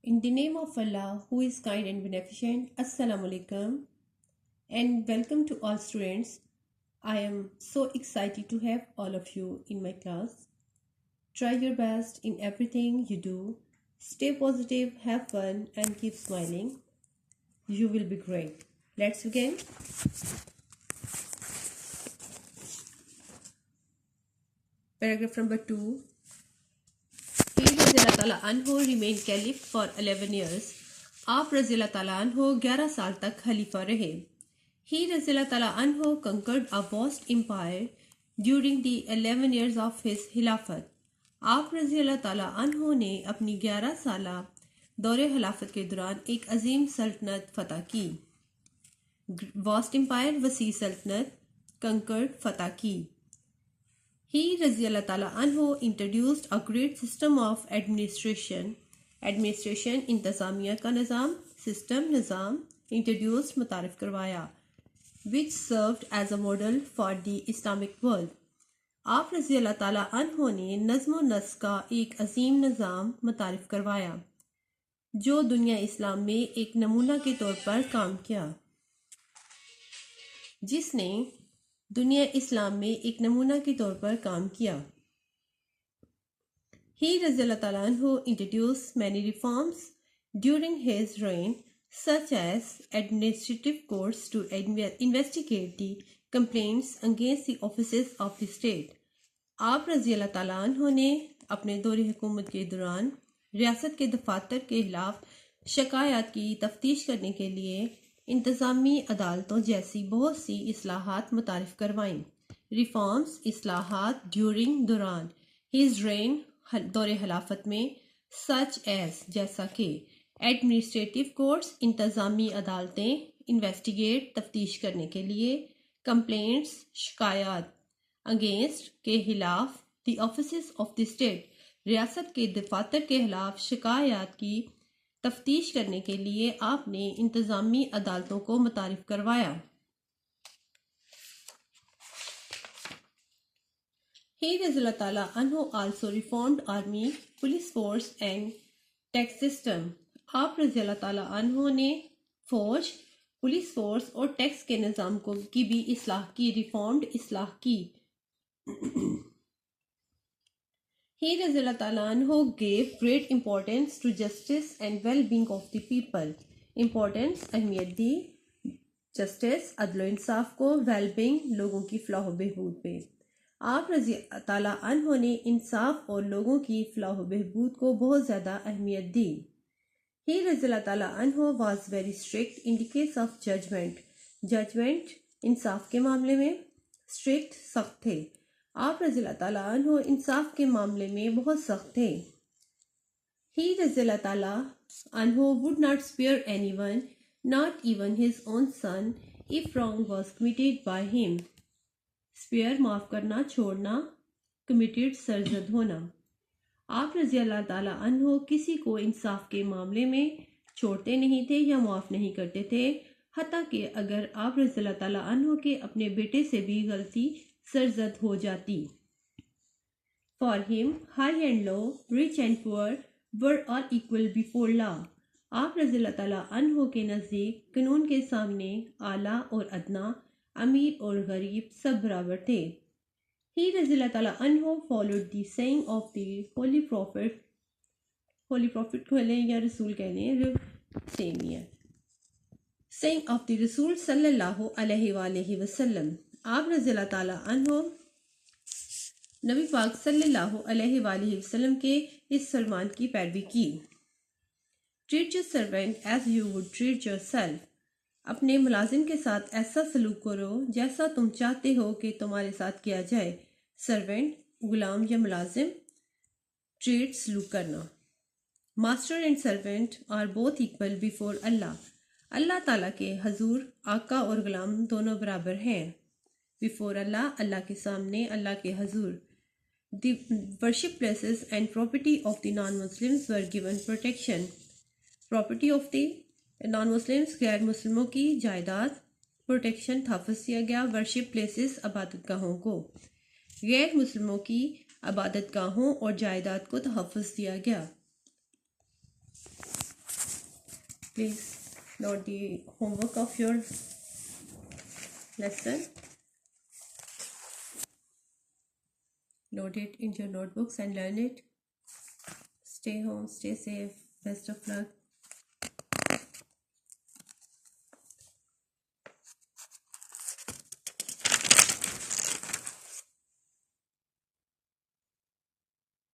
In the name of Allah, who is kind and beneficent, Assalamu alaikum, and welcome to all students. I am so excited to have all of you in my class. Try your best in everything you do. Stay positive, have fun, and keep smiling. You will be great. Let's begin. Paragraph number 2. He Raziyallahu Ta'ala Anhu remained caliph for 11 years. آپ رضی اللہ تعالیٰ عنہ 11 سال تک خلیفہ رہے. He رضی اللہ تعالیٰ عنہ conquered a vast empire during the 11 years of his خلافت. آپ رضی اللہ تعالیٰ عنہ نے اپنی 11 سالہ دور خلافت کے دوران ایک عظیم سلطنت فتح کی. vast empire وسیع سلطنت, conquered فتح کی. He رضی اللہ تعالیٰ عنہ introduced a great system of administration انتظامیہ کا نظام, سسٹم نظام, introduced متعارف کروایا, which served as a model for the Islamic world. آپ رضی اللہ تعالیٰ عنہ نے نظم و نسق کا ایک عظیم نظام متعارف کروایا جو دنیا اسلام میں ایک نمونہ کے طور پر کام کیا. جس نے دنیا اسلام میں ایک نمونہ کے طور پر کام کیا. He رضی اللہ تعالیٰ عنہ introduced many reforms during his reign, such as administrative courts to investigate the complaints against the offices of the state. آپ رضی اللہ تعالیٰ عنہ نے اپنے دور حکومت کے دوران ریاست کے دفاتر کے خلاف شکایات کی تفتیش کرنے کے لیے انتظامی عدالتوں جیسی بہت سی اصلاحات متعارف کروائیں. ریفارمز, اصلاحات, دوران his reign, دور خلافت میں, such as جیسا کہ, ایڈمنسٹریٹو کورٹس, انتظامی عدالتیں, انویسٹیگیٹ, تفتیش کرنے کے لیے, کمپلینٹس, شکایات, اگینسٹ, کے خلاف, the offices of the state, ریاست کے دفاتر کے خلاف شکایات کی تفتیش کرنے کے لیے آپ نے انتظامی عدالتوں کو متعارف کروایا. He رضی اللہ تعالیٰ عنہ also reformed army, police force and tax system. آپ رضی اللہ تعالیٰ عنہ نے فوج, پولیس فورس اور ٹیکس کے نظام کی بھی اصلاح کی, ریفارمڈ, اصلاح کی. He رضی اللہ تعالیٰ عنہ gave great importance to justice and well-being of the people. Importance, اہمیت دی, justice, عدل و انصاف کو, well-being, لوگوں کی فلاح و بہبود پہ. آپ رضی تعالیٰ عنہ نے انصاف اور لوگوں کی فلاح و بہبود کو بہت زیادہ اہمیت دی. He رضی اللہ تعالیٰ عنہ was very strict in the case of judgment, انصاف کے معاملے میں, strict, سخت تھے. آپ رضی اللہ تعالیٰ عنہ انصاف کے معاملے میں بہت سخت تھے. He رضی اللہ تعالیٰ عنہ would not spare anyone, not even his own son, if wrong was committed by him. spare, معاف کرنا, چھوڑنا, committed, سرزد ہونا. آپ رضی اللہ تعالیٰ عنہ کسی کو انصاف کے معاملے میں چھوڑتے نہیں تھے یا معاف نہیں کرتے تھے, حتیٰ کہ اگر آپ رضی اللہ تعالیٰ عنہ کے اپنے بیٹے سے بھی غلطی سرزد ہو جاتی. For him, high and low, rich and poor were all equal before law. آپ رضی اللہ تعالیٰ عنہ کے نزدیک قانون کے سامنے اعلیٰ اور ادنا, امیر اور غریب سب برابر تھے. He رضی اللہ تعالیٰ عنہ followed the saying of the holy prophet کو لیں یا رسول کہہ لیں, same ہی ہے, saying of the رسول صلی اللہ علیہ وآلہ وسلم. آپ رضی اللہ تعالیٰ عنہ نبی پاک صلی اللہ علیہ وآلہ وسلم کے اس فرمان کی پیروی کی. Treat your servant as you would treat yourself. اپنے ملازم کے ساتھ ایسا سلوک کرو جیسا تم چاہتے ہو کہ تمہارے ساتھ کیا جائے. سرونٹ, غلام یا ملازم, ٹریٹ, سلوک کرنا. Master and servant are both equal before اللہ. اللہ تعالیٰ کے حضور آقا اور غلام دونوں برابر ہیں. بیفور اللہ, اللہ کے سامنے, اللہ کے حضور. The worship places and property of the non-Muslims were given protection. Property of the non-Muslims, غیر مسلموں کی جائیداد, protection, تحفظ دیا گیا. worship places, عبادت گاہوں کو, غیر مسلموں کی عبادت گاہوں اور جائیداد کو تحفظ دیا گیا. Please note the homework of your lesson. Note it in your notebooks and learn it. Stay home, stay safe. Best of luck.